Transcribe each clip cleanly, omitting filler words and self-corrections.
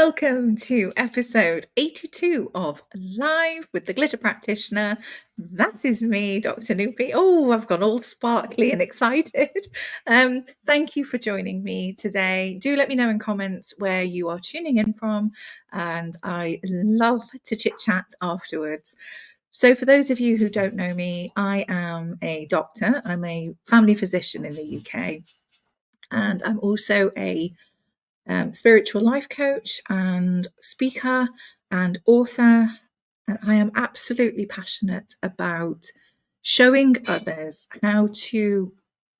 Welcome to episode 82 of Live with the Glitter Practitioner. That is me, Dr. Nupi. Oh, I've gone all sparkly and excited. Thank you for joining me today. Do let me know in comments where you are tuning in from, and I love to chit chat afterwards. So for those of you who don't know me, I am a doctor. I'm a family physician in the UK, and I'm also a spiritual life coach and speaker and author. And I am absolutely passionate about showing others how to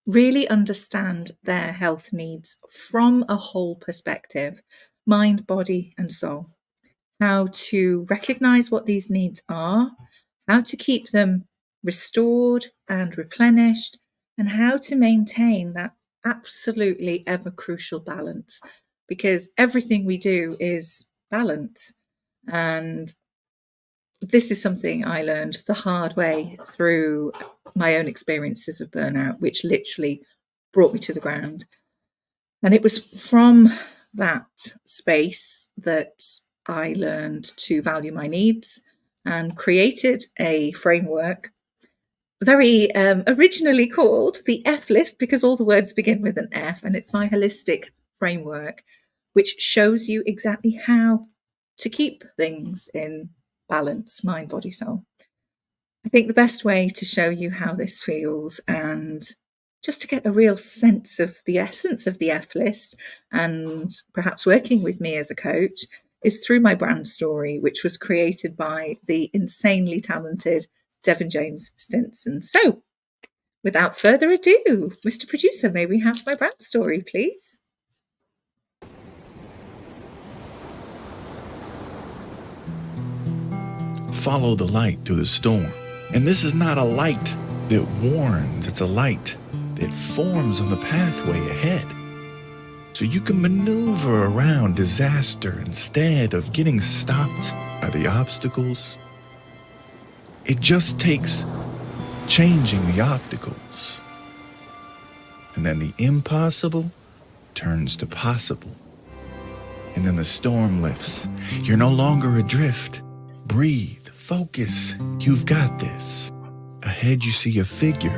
really understand their health needs from a whole perspective, mind, body, and soul. How to recognize what these needs are, how to keep them restored and replenished, and how to maintain that absolutely ever crucial balance, because everything we do is balance. And this is something I learned the hard way through my own experiences of burnout, which literally brought me to the ground. And it was from that space that I learned to value my needs and created a framework very originally called the F list, because all the words begin with an F, and it's my holistic framework, which shows you exactly how to keep things in balance, mind, body, soul. I think the best way to show you how this feels and just to get a real sense of the essence of the F list and perhaps working with me as a coach is through my brand story, which was created by the insanely talented Devin James Stinson. So without further ado, Mr. Producer, may we have my brand story, please? Follow the light through the storm. And this is not a light that warns, it's a light that forms on the pathway ahead. So you can maneuver around disaster instead of getting stopped by the obstacles. It just takes changing the obstacles. And then the impossible turns to possible. And then the storm lifts. You're no longer adrift. Breathe, focus, you've got this. Ahead you see a figure,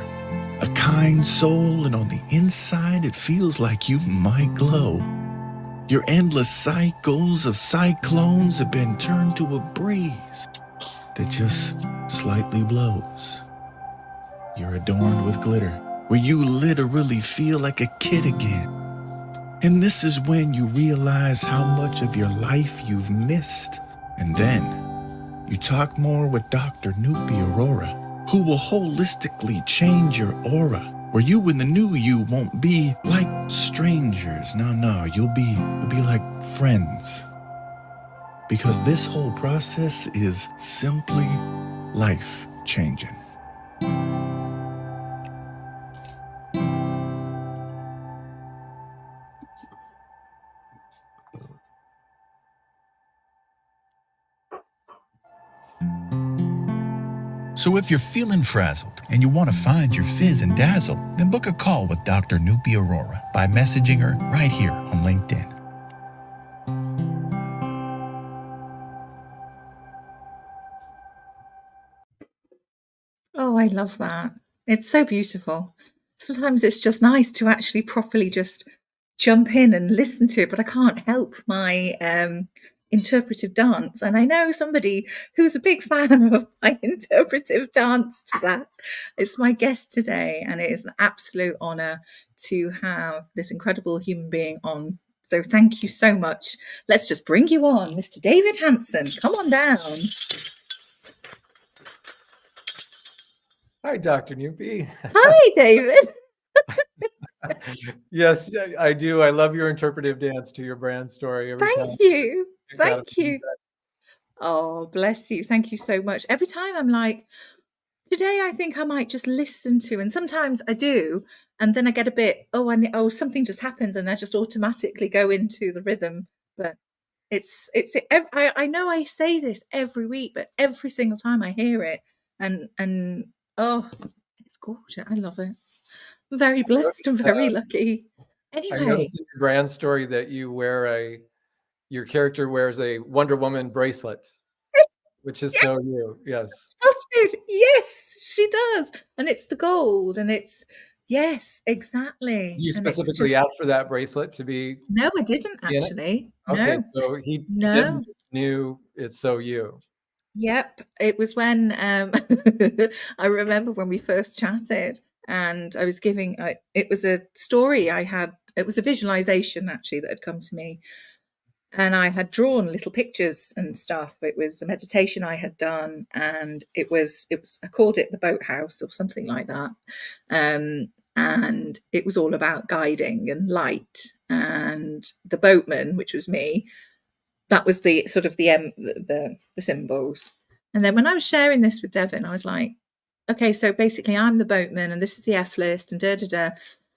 a kind soul, and on the inside it feels like you might glow. Your endless cycles of cyclones have been turned to a breeze that just slightly blows. You're adorned with glitter, where you literally feel like a kid again. And this is when you realize how much of your life you've missed. And then you talk more with Dr. Nupi Aurora, who will holistically change your aura, where you and the new you won't be like strangers. No, you'll be like friends. Because this whole process is simply life-changing. So if you're feeling frazzled and you want to find your fizz and dazzle, then book a call with Dr. Nupi Aurora by messaging her right here on LinkedIn. Oh, I love that. It's so beautiful. Sometimes it's just nice to actually properly just jump in and listen to it, but I can't help my interpretive dance. And I know somebody who's a big fan of my interpretive dance to that. It's my guest today, and it is an absolute honor to have this incredible human being on. So thank you so much. Let's just bring you on, Mr. David Hansen. Come on down. Hi, Dr. Nupi. Hi, David. Yes, I do. I love your interpretive dance to your brand story every time. Thank you. Thank you. Oh, bless you. Thank you so much. Every time I'm like, today I think I might just listen to, and sometimes I do, and then I get a bit, something just happens, and I just automatically go into the rhythm. But I know I say this every week, but every single time I hear it, and oh, it's gorgeous. I love it. I'm very blessed and very lucky. I Anyway, noticed in your brand story that you wear your character wears a Wonder Woman bracelet, which is so you. Yes. Spotted. Yes, she does. And it's the gold and it's, yes, exactly. You And it's specifically just, asked for that bracelet to be no, I didn't in it? actually. Okay, No, so he no. Devin just knew it's so you. Yep. It was when I remember when we first chatted and I was giving, it was a story I had, it was a visualization actually that had come to me. And I had drawn little pictures and stuff. It was a meditation I had done, and it was I called it the boathouse or something like that. And it was all about guiding and light. And the boatman, which was me, that was the sort of the symbols. And then when I was sharing this with Devin, I was like, okay, so basically I'm the boatman and this is the F list and da da da.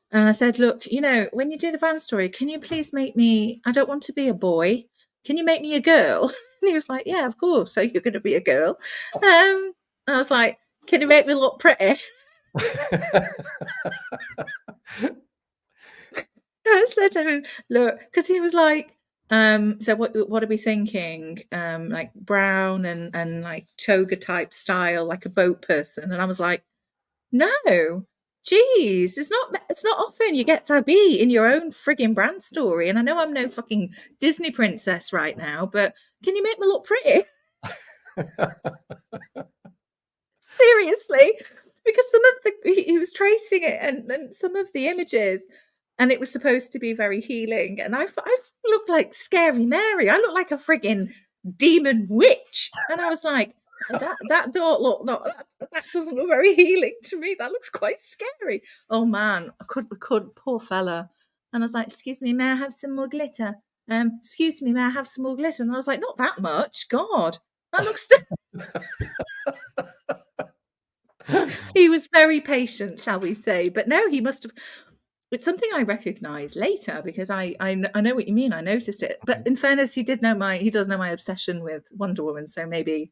And I said, look, you know, when you do the brand story, can you please make me, I don't want to be a boy. Can you make me a girl? And he was like, yeah, of course. So you're going to be a girl. I was like, can you make me look pretty? I said to him, look, because he was like, so what are we thinking? Like brown and like toga type style, like a boat person. And I was like, no, geez, it's not often you get to be in your own frigging brand story. And I know I'm no fucking Disney princess right now, but can you make me look pretty? Seriously, because some of he was tracing it and some of the images, and it was supposed to be very healing. And I look like Scary Mary. I look like a frigging demon witch. And I was like, that don't look that doesn't look very healing to me. That looks quite scary. Oh man, I could poor fella. And I was like, excuse me, may I have some more glitter? Excuse me, may I have some more glitter? And I was like, not that much. God, that looks. He was very patient, shall we say? But no, he must have. It's something I recognise later because I know what you mean. I noticed it, but in fairness, he does know my obsession with Wonder Woman, so maybe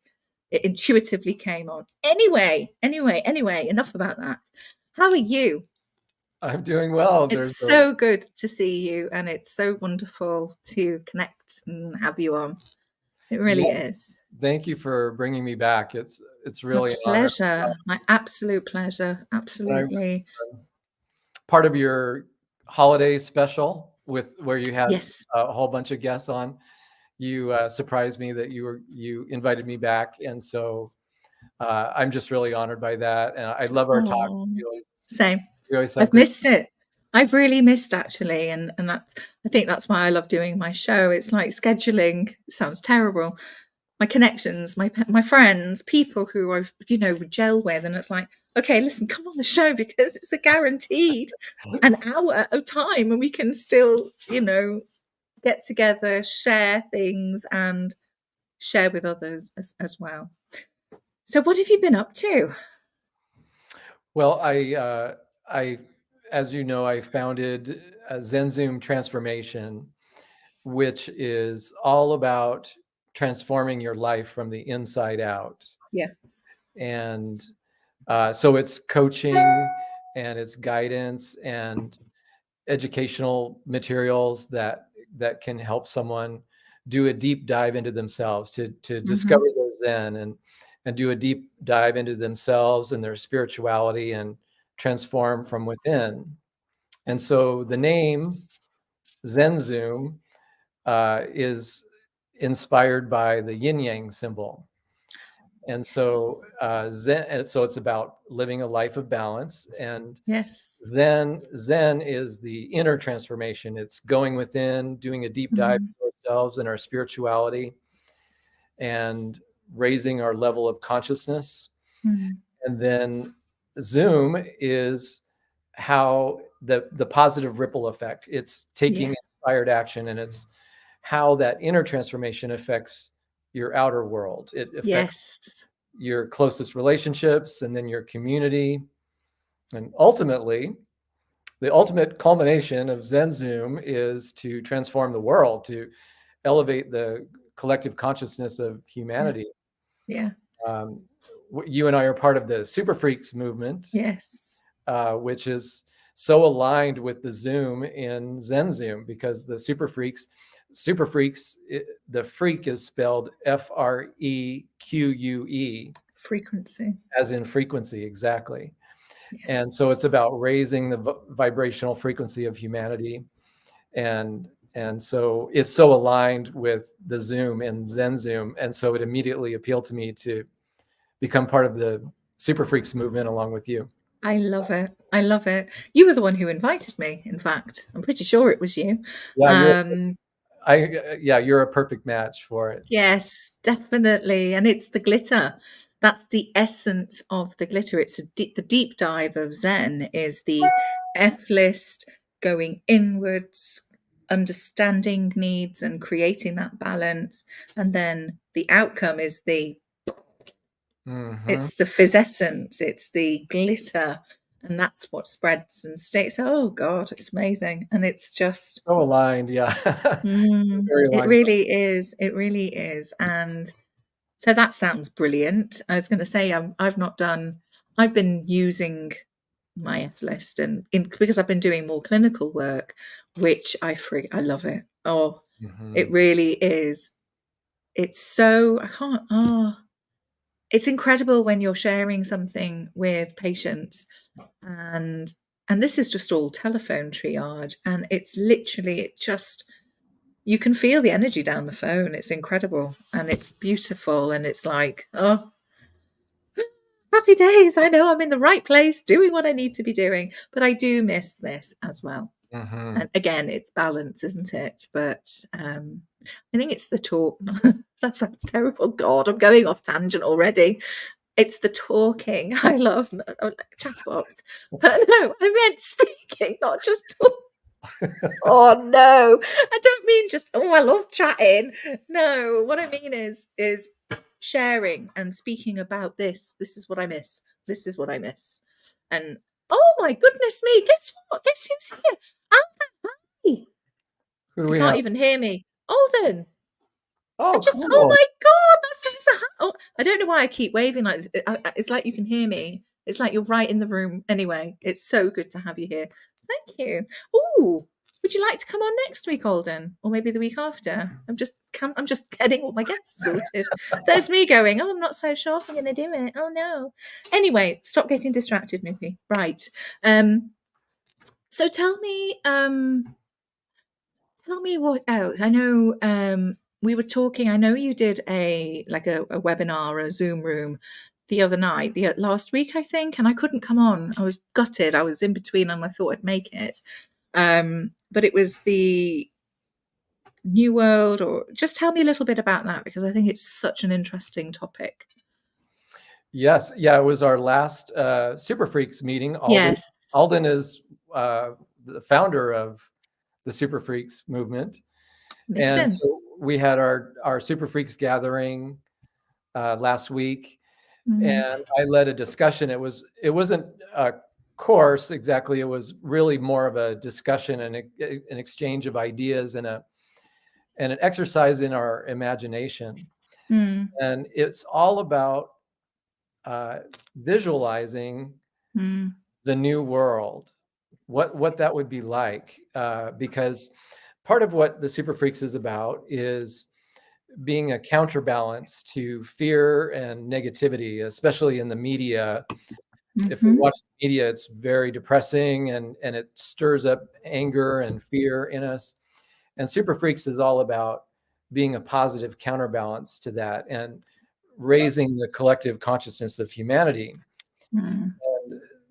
it intuitively came on. Anyway. Enough about that. How are you? I'm doing well. It's so good to see you, and it's so wonderful to connect and have you on. It really is. Thank you for bringing me back. It's really My pleasure. My absolute pleasure. Absolutely. Part of your holiday special where you had Yes. a whole bunch of guests on. You surprised me that you invited me back, and so I'm just really honored by that. And I love our talk. Same. You always I've missed it. I've really missed actually, and that's, I think that's why I love doing my show. It's like scheduling. It sounds terrible. My connections, my friends, people who I've gel with, and it's like, okay, listen, come on the show because it's a guaranteed an hour of time, and we can still get together, share things, and share with others as well. So, what have you been up to? Well, I, as you know, I founded a ZenZoom Transformation, which is all about transforming your life from the inside out. Yeah. And so it's coaching and it's guidance and educational materials that can help someone do a deep dive into themselves to discover their Zen and do a deep dive into themselves and their spirituality and transform from within. And so the name ZenZoom is inspired by the yin yang symbol. And so so it's about living a life of balance. And yes, Zen is the inner transformation. It's going within, doing a deep dive into ourselves and our spirituality, and raising our level of consciousness. And then Zoom is how the positive ripple effect. It's taking inspired action, and it's how that inner transformation affects your outer world. It affects your closest relationships, and then your community. And ultimately, the ultimate culmination of ZenZoom is to transform the world, to elevate the collective consciousness of humanity. Yeah. You and I are part of the Super Freaks movement. Yes. Which is so aligned with the Zoom in ZenZoom, because the Super Freaks Super Freaks, the freak is spelled Freque, Frequency. as in frequency, exactly. Yes. And so it's about raising the vibrational frequency of humanity. And so it's so aligned with the Zoom and ZenZoom. And so it immediately appealed to me to become part of the Super Freaks movement along with you. I love it. I love it. You were the one who invited me, in fact. I'm pretty sure it was you. Yeah, you're a perfect match for it. Yes, definitely. And it's the glitter. That's the essence of the glitter. It's the deep dive of Zen is the F list, going inwards, understanding needs and creating that balance. And then the outcome is it's the physessence, it's the glitter, and that's what spreads and stays. Oh God, it's amazing. And it's just so aligned. Yeah. Very aligned. It really is. It really is. And so that sounds brilliant. I was going to say, I've been using my F list because I've been doing more clinical work, which I love it. Oh, it really is. It's so, it's incredible when you're sharing something with patients and this is just all telephone triage, and it's literally, you can feel the energy down the phone. It's incredible and it's beautiful. And it's like, oh, happy days. I know I'm in the right place doing what I need to be doing, but I do miss this as well. And again, it's balance, isn't it? But I think it's the talk. That sounds terrible. God, I'm going off tangent already. It's the talking. I love chatterbox. But no, I meant speaking, not just talking. Oh no, I don't mean just, oh, I love chatting. No, what I mean is sharing and speaking about this. This is what I miss. This is what I miss. And oh my goodness me, guess what? Guess who's here? Alden, hi. Who do You we can't have? even hear me. Alden. Oh, cool. Oh my God, that's oh, I don't know why I keep waving like this. It's like you can hear me. It's like you're right in the room. Anyway, it's so good to have you here. Thank you. Oh, would you like to come on next week, Alden, or maybe the week after? I'm just getting all my guests sorted. There's me going, oh, I'm not so sure if I'm going to do it. Oh no. Anyway, stop getting distracted, Nupi. Right. So tell me what else. I know we were talking. I know you did a webinar, a Zoom room the other night, last week, I think, and I couldn't come on. I was gutted. I was in between and I thought I'd make it. But it was the New World, or just tell me a little bit about that, because I think it's such an interesting topic. Yes. Yeah, it was our last Super Freaks meeting. Alden is the founder of the Super Freaks movement. And so we had our Super Freaks gathering last week, and I led a discussion. It wasn't a course exactly. It was really more of a discussion and an exchange of ideas and an exercise in our imagination. And it's all about visualizing the new world, what that would be like, because part of what the Super Freaks is about is being a counterbalance to fear and negativity, especially in the media. If we watch the media, it's very depressing and it stirs up anger and fear in us. And Super Freaks is all about being a positive counterbalance to that and raising the collective consciousness of humanity. And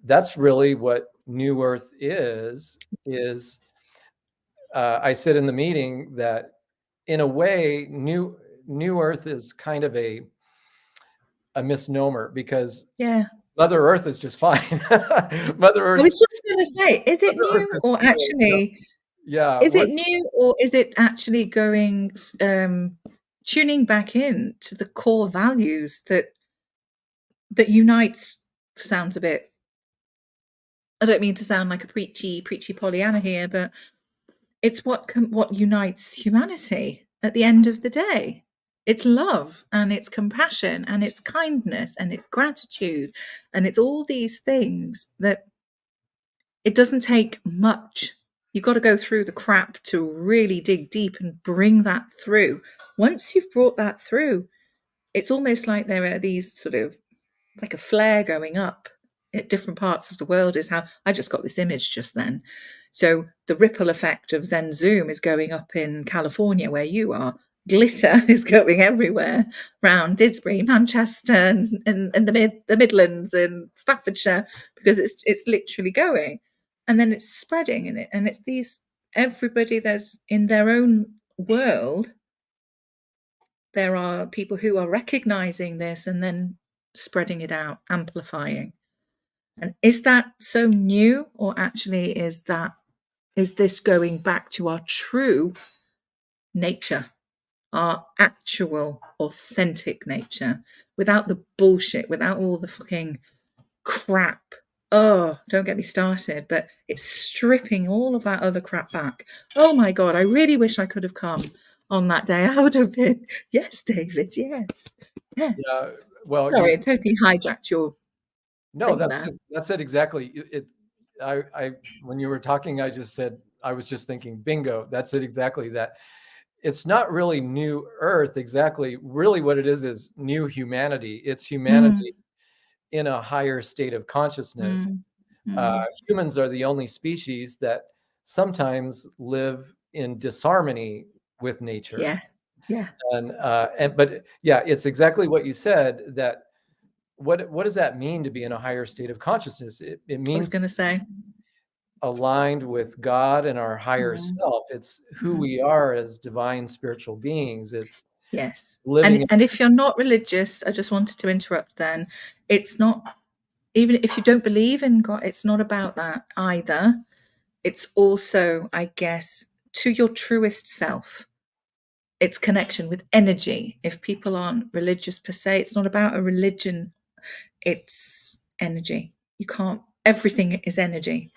that's really what New Earth is. I said in the meeting that in a way, New Earth is kind of a misnomer, because Mother Earth is just fine. Mother Earth. I was just going to say, is it new or actually? Yeah. Is it new or is it actually going, tuning back in to the core values that unites? Sounds a bit, I don't mean to sound like a preachy Pollyanna here, but it's what unites humanity at the end of the day. It's love and it's compassion and it's kindness and it's gratitude and it's all these things that it doesn't take much You've got to go through the crap to really dig deep and bring that through. Once you've brought that through, it's almost like there are these sort of like a flare going up at different parts of the world. Is how I just got this image just then. So the ripple effect of ZenZoom is going up in California where you are. Glitter is going everywhere around Didsbury, Manchester, and the Midlands and Staffordshire, because it's literally going, and then it's spreading in it, and it's these everybody there's in their own world. There are people who are recognizing this and then spreading it out, amplifying. And is that so new, or actually is this going back to our true nature, our actual authentic nature, without the bullshit, without all the fucking crap? Oh, don't get me started, but it's stripping all of that other crap back. Oh my God, I really wish I could have come on that day. I would have been, yes, David, yes. Yes. Yeah. Well, Sorry, I totally hijacked your no, thing there. that's it exactly. When you were talking, I was just thinking, bingo, that's it exactly. That it's not really new Earth exactly. Really, what it is new humanity. It's humanity in a higher state of consciousness. Humans are the only species that sometimes live in disharmony with nature. Yeah, yeah. But yeah, it's exactly what you said. That what does that mean to be in a higher state of consciousness? It I was means going to say, aligned with God and our higher self. It's who we are as divine spiritual beings. It's yes. living. And if you're not religious, I just wanted to interrupt then. It's not, even if you don't believe in God, it's not about that either. It's also, I guess, to your truest self. It's connection with energy. If people aren't religious per se, it's not about a religion. It's energy. You can't, everything is energy.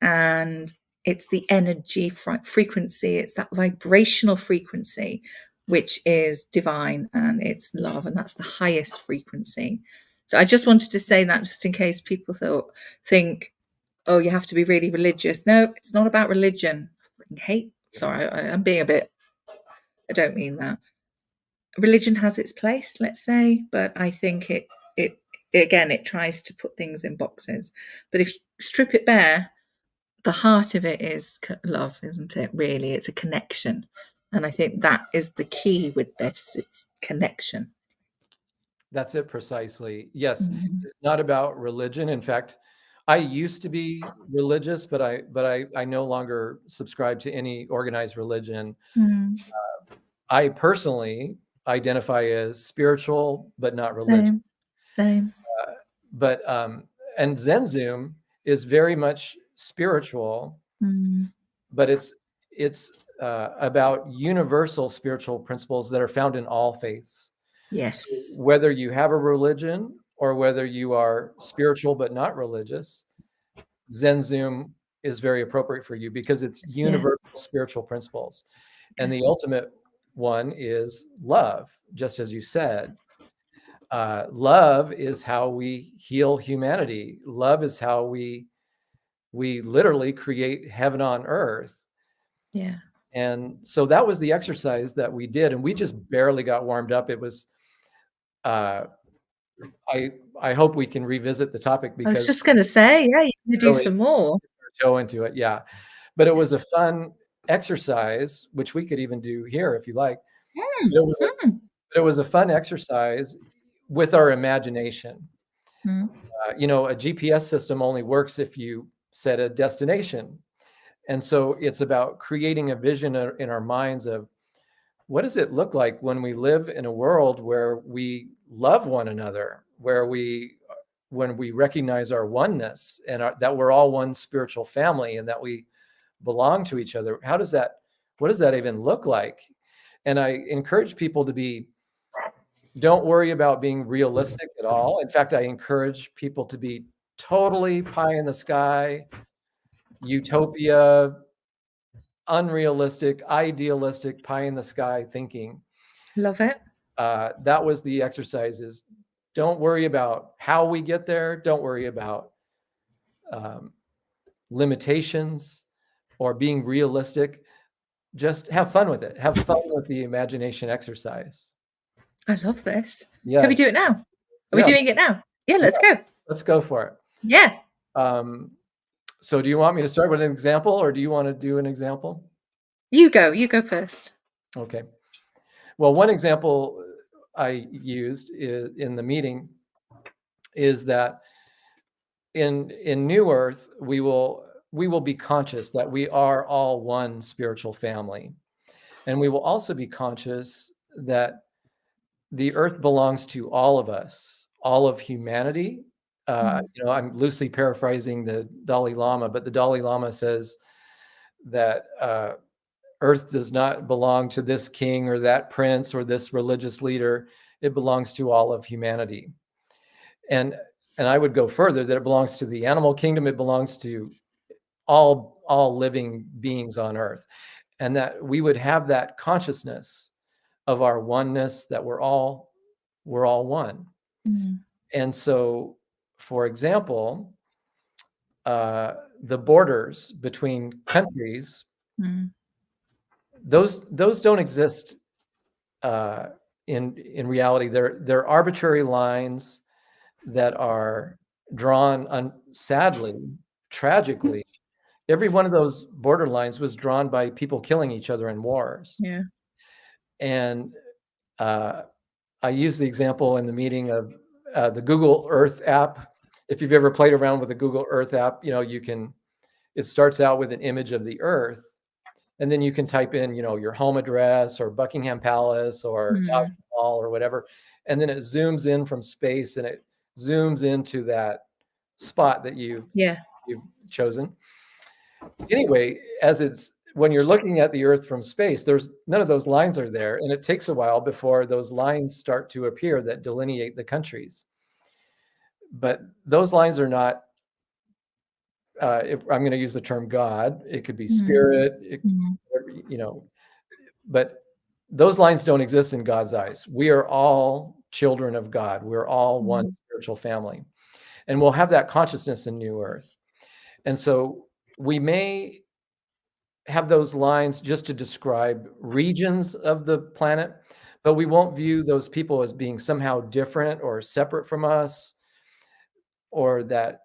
And it's the energy frequency, it's that vibrational frequency, which is divine, and it's love, and that's the highest frequency. So I just wanted to say that, just in case people think, oh, you have to be really religious. No, it's not about religion. Sorry, I'm being a bit, I don't mean that. Religion has its place, let's say, but I think it again, it tries to put things in boxes. But if you strip it bare, the heart of it is love, isn't it? Really, it's a connection. And I think that is the key with this. It's connection. That's it precisely. Yes, it's not about religion. In fact, I used to be religious, but I no longer subscribe to any organized religion. I personally identify as spiritual, but not religious. Same. And ZenZoom is very much spiritual, but it's about universal spiritual principles that are found in all faiths. Yes. So whether you have a religion or whether you are spiritual but not religious, ZenZoom is very appropriate for you because it's universal spiritual principles. And the ultimate one is love, just as you said. Love is how we heal humanity. Love is how we literally create heaven on earth. Yeah. And so that was the exercise that we did, and we just barely got warmed up. It was I hope we can revisit the topic, because I was just going to say, yeah, you can do some more. Go into it, yeah. But it was a fun exercise, which we could even do here if you like. It was a fun exercise with our imagination. A GPS system only works if you set a destination. And so it's about creating a vision in our minds of what does it look like when we live in a world where we love one another, when we recognize our oneness and that we're all one spiritual family and that we belong to each other. What does that even look like? And I encourage people don't worry about being realistic at all. In fact, I encourage people to be totally pie in the sky, utopia, unrealistic, idealistic, pie in the sky thinking. Love it. That was the exercise. Is don't worry about how we get there. Don't worry about limitations. or being realistic, just have fun with it. Have fun with the imagination exercise. I love this. Can we Yes. do it now? Are we Yeah. doing it now? Yeah, let's Yeah. go. Let's go for it. Yeah. So do you want me to start with an example, or do you want to do an example? You go first. Okay. Well, one example I used in the meeting is that in New Earth, we will be conscious that we are all one spiritual family. And we will also be conscious that the earth belongs to all of us, all of humanity. I'm loosely paraphrasing the Dalai Lama, but the Dalai Lama says that earth does not belong to this king or that prince or this religious leader. It belongs to all of humanity. And I would go further, that it belongs to the animal kingdom. It belongs to all living beings on earth, and that we would have that consciousness of our oneness, that we're all one. And so, for example, the borders between countries, those don't exist in reality. They're arbitrary lines that are drawn, sadly, tragically. Every one of those border lines was drawn by people killing each other in wars. Yeah. And I use the example in the meeting of the Google Earth app. If you've ever played around with the Google Earth app, it starts out with an image of the Earth, and then you can type in, your home address or Buckingham Palace or Taj Mahal or whatever. And then it zooms in from space and it zooms into that spot that you've chosen. Anyway, when you're looking at the Earth from space, there's none of those lines are there. And it takes a while before those lines start to appear that delineate the countries. But those lines are not, if I'm going to use the term God, it could be spirit, but those lines don't exist in God's eyes. We are all children of God. We're all one spiritual family. And we'll have that consciousness in New Earth. And so we may have those lines just to describe regions of the planet, but we won't view those people as being somehow different or separate from us, or that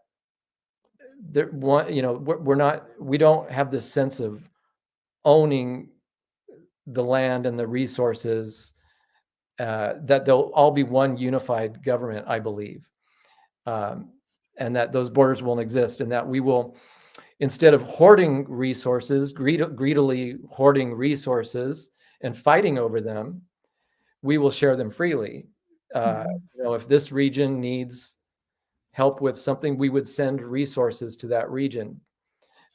we don't have this sense of owning the land and the resources, that they'll all be one unified government, I believe. And that those borders won't exist, and that we will, instead of hoarding resources, greedily hoarding resources and fighting over them, we will share them freely. If this region needs help with something, we would send resources to that region.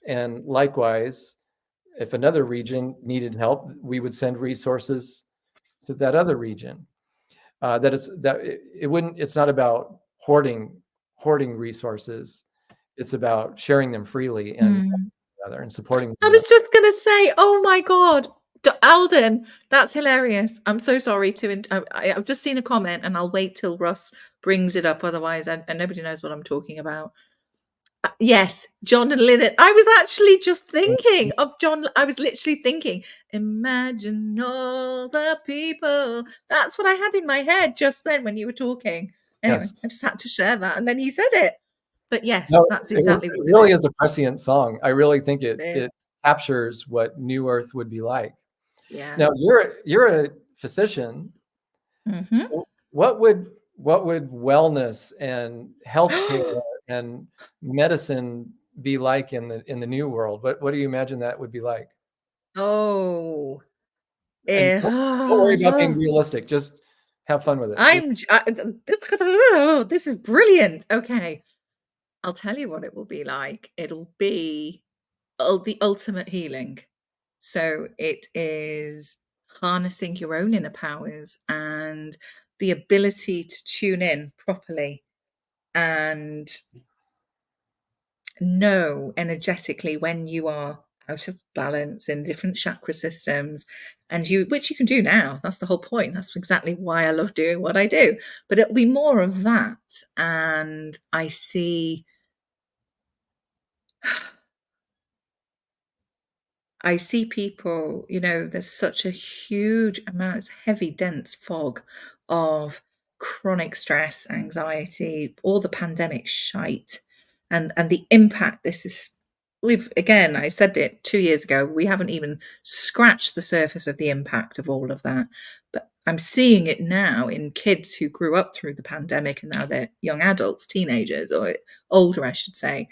And likewise, if another region needed help, we would send resources to that other region. It's not about hoarding resources. It's about sharing them freely and supporting I was just going to say, oh my God, Alden, that's hilarious. I'm so sorry I've just seen a comment and I'll wait till Russ brings it up. Otherwise, and nobody knows what I'm talking about. Yes, John and Lynette. I was actually just thinking of John. I was literally thinking, imagine all the people. That's what I had in my head just then when you were talking. Anyway, Yes. I just had to share that. And then he said it. But yes, that's exactly what it really is a prescient song. I really think it captures what New Earth would be like. Yeah. Now you're a physician. So what would wellness and healthcare and medicine be like in the new world? What do you imagine that would be like? Oh, And don't worry about being realistic. Just have fun with it. This is brilliant. Okay, I'll tell you what it will be like. It'll be the ultimate healing. So it is harnessing your own inner powers and the ability to tune in properly and know energetically when you are out of balance in different chakra systems, and which you can do now. That's the whole point. That's exactly why I love doing what I do. But it'll be more of that. And I see I see people, there's such a huge amount, it's heavy, dense fog of chronic stress, anxiety, all the pandemic shite, and the impact this is. Again, I said it 2 years ago, we haven't even scratched the surface of the impact of all of that. But I'm seeing it now in kids who grew up through the pandemic and now they're young adults, teenagers, or older, I should say.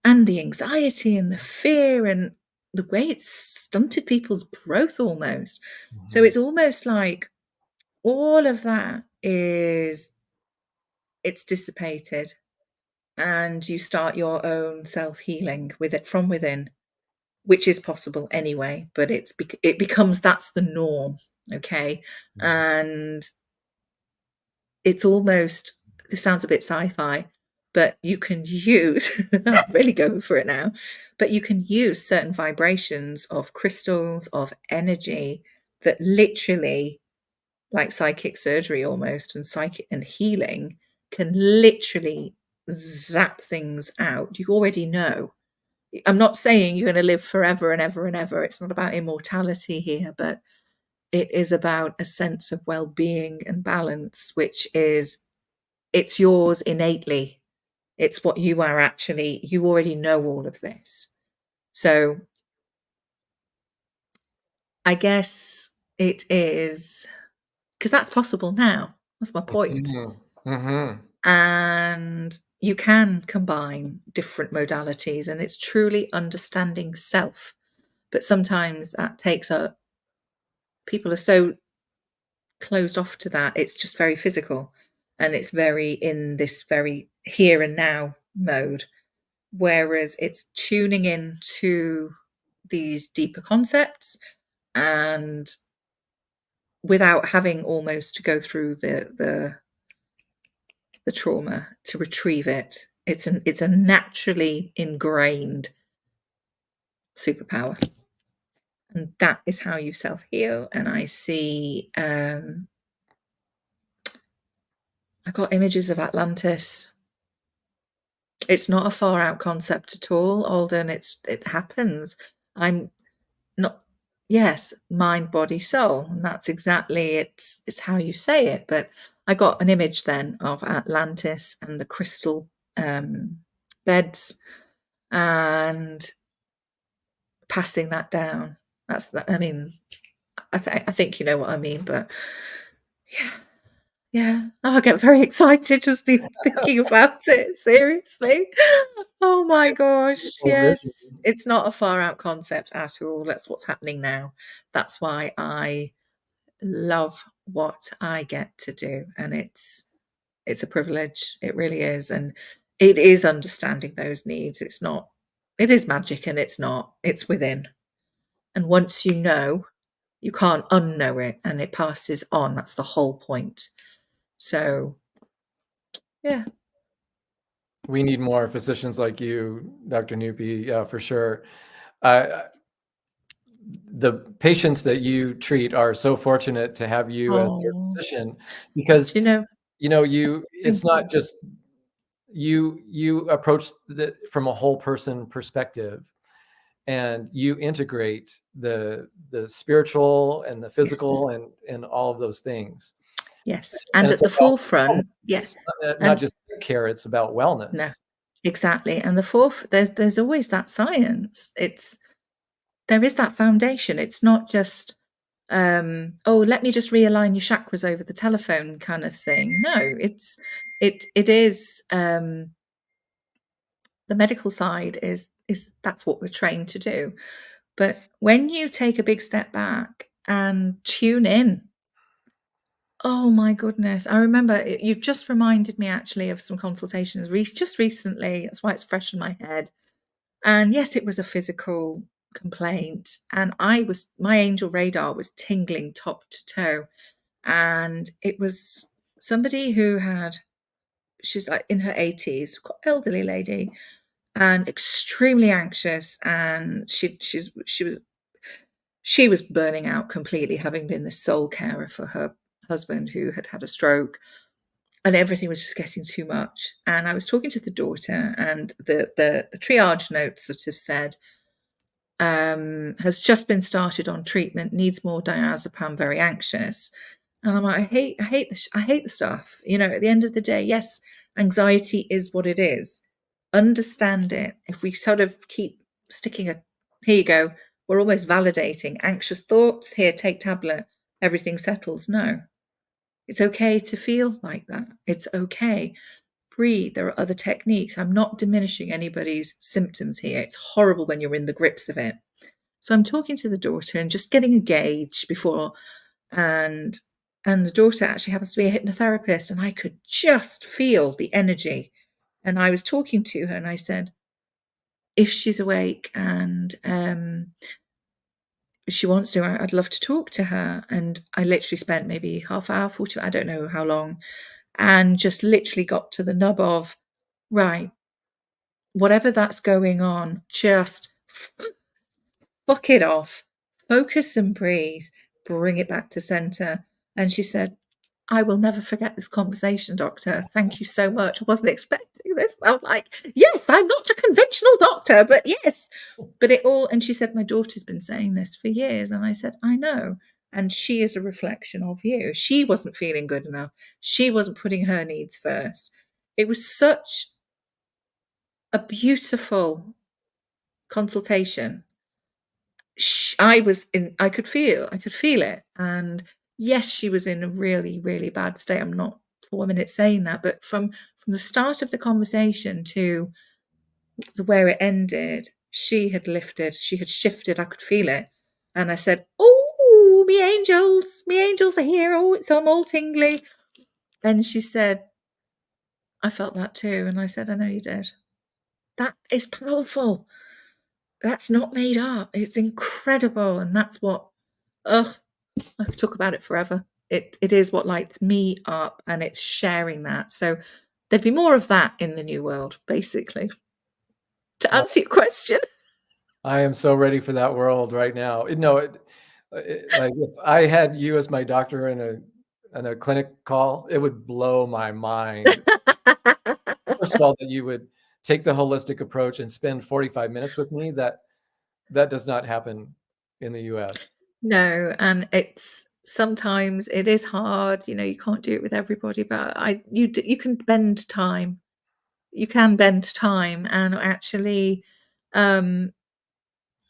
And the anxiety and the fear and the way it's stunted people's growth almost. So it's almost like all of that it's dissipated, and you start your own self-healing with it from within, which is possible anyway, but it becomes that's the norm, okay? And it's almost, this sounds a bit sci-fi, but you can use, I'm really going for it now, but you can use certain vibrations of crystals, of energy that literally, like psychic surgery almost, and psychic and healing, can literally zap things out. You already know. I'm not saying you're going to live forever and ever and ever. It's not about immortality here, but it is about a sense of well-being and balance, which is, it's yours innately. It's what you are actually, you already know all of this. So I guess it is, because that's possible now. That's my point. And you can combine different modalities, and it's truly understanding self. But sometimes that takes up, people are so closed off to that. It's just very physical, and it's very in this very here and now mode. Whereas it's tuning in to these deeper concepts, and without having almost to go through the trauma to retrieve it. It's a naturally ingrained superpower, and that is how you self-heal. And I see, I've got images of Atlantis. It's not a far out concept at all, Alden. It happens. I'm not, yes, mind, body, soul, and that's exactly, it's how you say it. But I got an image then of Atlantis and the crystal beds, and passing that down. That's, I mean, I think you know what I mean. But yeah, oh, I get very excited just even thinking about it. Seriously, oh my gosh, yes, it's not a far out concept at all. That's what's happening now. That's why I love what I get to do, and it's a privilege. It really is. And it is understanding those needs. It's not, it is magic, and it's not, it's within. And once you know, you can't unknow it, and it passes on. That's the whole point. So yeah, We need more physicians like you, Dr. Nupi, yeah, for sure. The patients that you treat are so fortunate to have you as their physician, because it's not just you approach it from a whole person perspective, and you integrate the spiritual and the physical, yes, and all of those things. Yes, and at the forefront, yes, not just care, it's about wellness. No, exactly. And there's always that science. There is that foundation. It's not just oh, let me just realign your chakras over the telephone kind of thing. No, it is the medical side is that's what we're trained to do. But when you take a big step back and tune in, oh my goodness, I remember you've just reminded me actually of some consultations just recently. That's why it's fresh in my head. And yes, it was a physical complaint, and my angel radar was tingling top to toe. And it was somebody who she's like in her 80s, quite elderly lady, and extremely anxious, and she was burning out completely, having been the sole carer for her husband who had had a stroke, and everything was just getting too much. And I was talking to the daughter, and the triage note sort of said, has just been started on treatment, needs more diazepam, very anxious. And I'm like, I hate the stuff. You know, at the end of the day, yes, anxiety is what it is. Understand it. If we sort of keep sticking here you go, we're almost validating anxious thoughts. Here, take tablet, everything settles. No, it's okay to feel like that. It's okay. Breathe. There are other techniques. I'm not diminishing anybody's symptoms here. It's horrible when you're in the grips of it. So I'm talking to the daughter and just getting a gauge before, and the daughter actually happens to be a hypnotherapist, and I could just feel the energy. And I was talking to her and I said, if she's awake and she wants to, I'd love to talk to her. And I literally spent maybe half hour, 40, I don't know how long, and just literally got to the nub of, right, whatever that's going on, just fuck it off, focus and breathe, bring it back to center. And she said, I will never forget this conversation, doctor. Thank you so much. I wasn't expecting this. I'm like, yes, I'm not a conventional doctor, but yes. But it all, and she said, my daughter's been saying this for years. And I said, I know. And she is a reflection of you. She wasn't feeling good enough. She wasn't putting her needs first. It was such a beautiful consultation. I could feel it. And yes, she was in a really, really bad state. I'm not for 1 minute saying that, but from the start of the conversation to where it ended, she had lifted, she had shifted. I could feel it. And I said, oh, me angels are here. Oh, I'm all tingly. And she said, I felt that too. And I said, I know you did. That is powerful. That's not made up. It's incredible. And that's what, I could talk about it forever. It is what lights me up, and it's sharing that. So there'd be more of that in the new world, basically. To answer your question. I am so ready for that world right now. Like if I had you as my doctor in a clinic call, it would blow my mind. First of all, that you would take the holistic approach and spend 45 minutes with me. That does not happen in the US. No, and sometimes it is hard. You can't do it with everybody, but you can bend time. You can bend time, and actually, what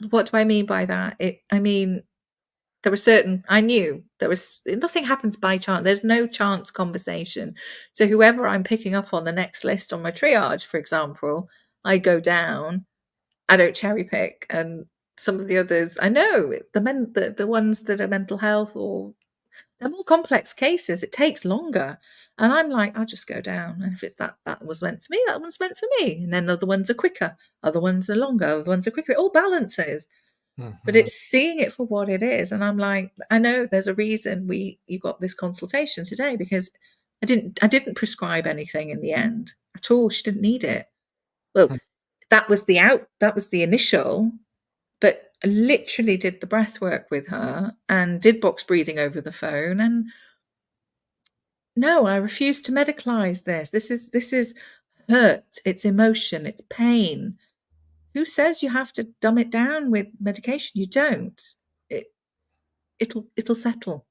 do I mean by that? I mean, I knew there was nothing happens by chance. There's no chance conversation. So whoever I'm picking up on the next list on my triage, for example, I go down. I don't cherry pick, and some of the others I know the ones that are mental health, or they're more complex cases. It takes longer, and I'm like, I'll just go down. And if it's that was meant for me, that one's meant for me. And then other ones are quicker, other ones are longer, other ones are quicker. It all balances. But it's seeing it for what it is. And I'm like, I know there's a reason you got this consultation today, because I didn't prescribe anything in the end at all. She didn't need it. Well, that was the initial, but I literally did the breath work with her and did box breathing over the phone. And no, I refuse to medicalize this. This is hurt. It's emotion. It's pain. Who says you have to dumb it down with medication? You don't. It'll settle.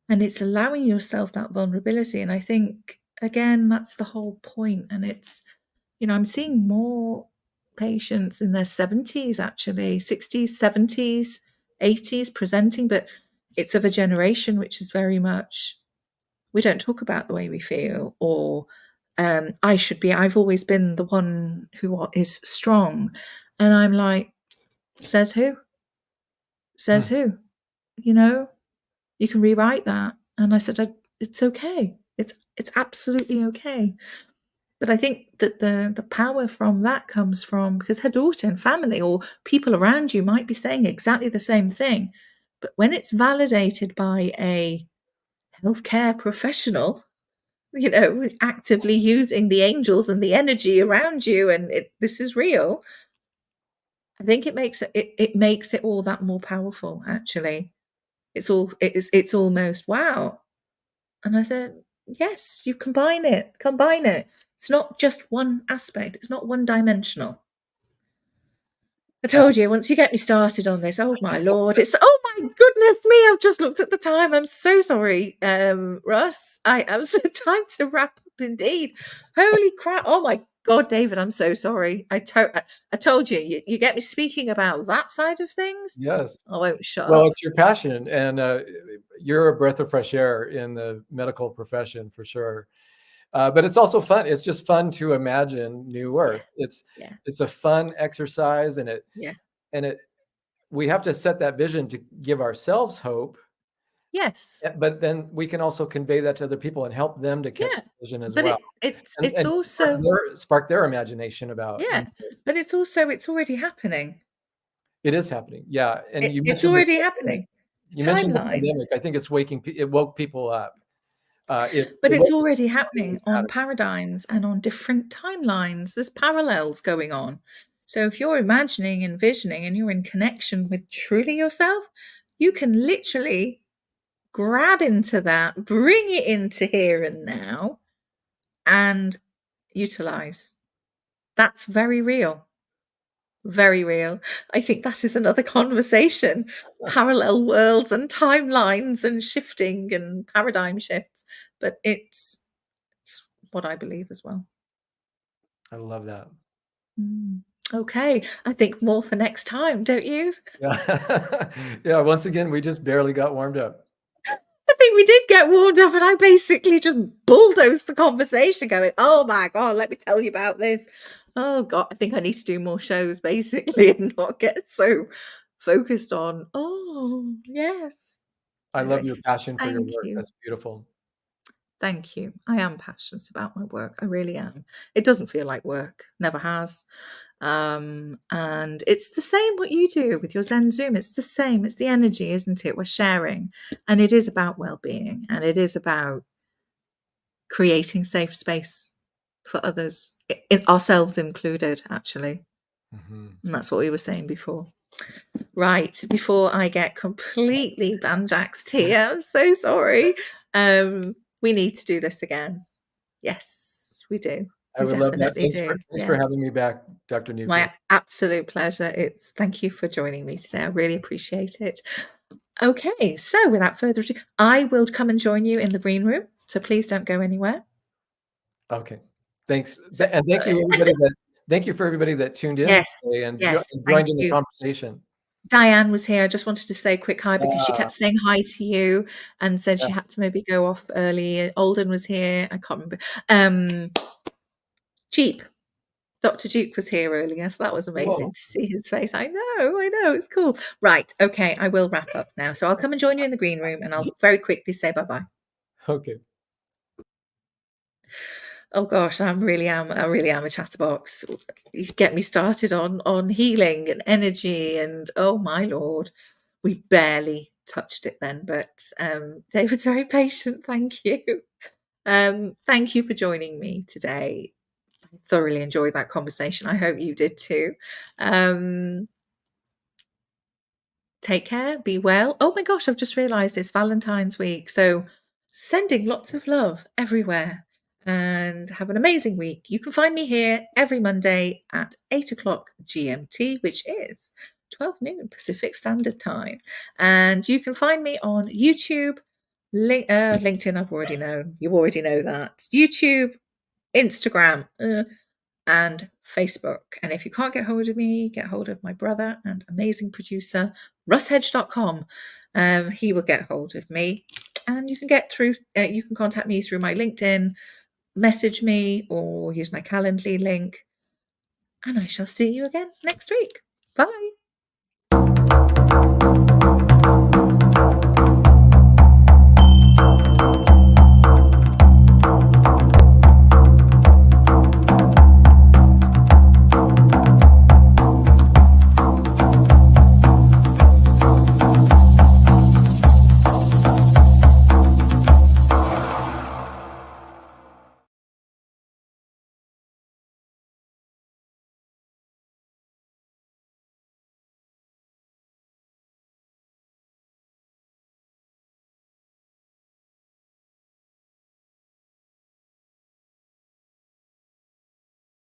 And it's allowing yourself that vulnerability. And I think, again, that's the whole point. And it's, I'm seeing more patients in their 70s, actually, 60s, 70s, 80s presenting, but it's of a generation which is very much, we don't talk about the way we feel, or I've always been the one who is strong. And I'm like, says who? Says who? You can rewrite that. And I said, it's okay. It's absolutely okay. But I think that the power from that comes from, because her daughter and family or people around you might be saying exactly the same thing. But when it's validated by a healthcare professional, actively using the angels and the energy around you, and this is real, I think it makes it all that more powerful, actually. It's almost wow. And I said, yes, you combine it. It's not just one aspect. It's not one dimensional. I told you, once you get me started on this, oh my Lord, oh my goodness me, I've just looked at the time. I'm so sorry, Russ. I am so time to wrap up indeed. Holy crap. Oh my God, David, I'm so sorry. I told you, you get me speaking about that side of things. Yes. I won't shut Well, up. it's your passion, and you're a breath of fresh air in the medical profession for sure. But it's also fun. It's just fun to imagine new work. Yeah. It's a fun exercise, and Yeah. we have to set that vision to give ourselves hope. Yes. But then we can also convey that to other people and help them to catch Yeah. the vision as But well, it's and also, spark their imagination about. yeah, but it's already happening. It is happening, yeah. And you It's mentioned the already pandemic. happening. It's You mentioned the timelines. pandemic. I think it woke people up. But It it's woke already people up happening really on matters. paradigms and on different timelines. There's parallels going on. So if you're imagining, envisioning, and you're in connection with truly yourself, you can literally grab into that, bring it into here and now, and utilize. That's very real. Very real. I think that is another conversation. Parallel worlds and timelines and shifting and paradigm shifts. But it's what I believe as well. I love that. Okay, I think more for next time, don't you? Yeah. Yeah, once again, we just barely got warmed up. I think we did get warmed up, and I basically just bulldozed the conversation, going, "Oh my God, let me tell you about this." Oh God, I think I need to do more shows basically and not get so focused on, oh, yes. I love Anyway, your passion for your thank work. you. That's beautiful. Thank you. I am passionate about my work. I really am. It doesn't feel like work, never has. And it's the same what you do with your ZenZoom. It's the same. It's the energy, isn't it? We're sharing. And it is about well-being, and it is about creating safe space for others, ourselves included, actually. Mhm. And that's what we were saying before. Right, before I get completely banjaxed here, I'm so sorry. We need to do this again. Yes, we do. I We would love that. definitely do. Thanks Yeah. for having me back, Dr. Nupi. My absolute pleasure. Thank you for joining me today. I really appreciate it. Okay, so without further ado, I will come and join you in the green room. So please don't go anywhere. Okay. Thanks. So, And thank you for everybody that tuned in yes, today and yes, thank joined in the you. conversation. Diane was here. I just wanted to say a quick hi because she Ah, kept saying hi to you and said yeah. she had to maybe go off early. Alden was here. I can't remember. Jeep. Dr. Jeep was here earlier, so that was amazing Whoa. to see his face. I know, it's cool. Right, okay, I will wrap up now. So I'll come and join you in the green room, and I'll very quickly say bye-bye. Okay. Oh gosh, I really am a chatterbox. You get me started on healing and energy, and oh my Lord, we barely touched it then, but David's very patient. Thank you. Thank you for joining me today. I thoroughly enjoyed that conversation. I hope you did too. Take care, be well. Oh my gosh, I've just realized it's Valentine's week. So sending lots of love everywhere, and have an amazing week. You can find me here every Monday at 8 o'clock GMT, which is 12 noon Pacific Standard Time. And you can find me on YouTube, LinkedIn, I've already known. You already know that. YouTube, Instagram, and Facebook. And if you can't get hold of me, get hold of my brother and amazing producer, russhedge.com. He will get hold of me, and you can get through, you can contact me through my LinkedIn, message me, or use my Calendly link. And I shall see you again next week. Bye.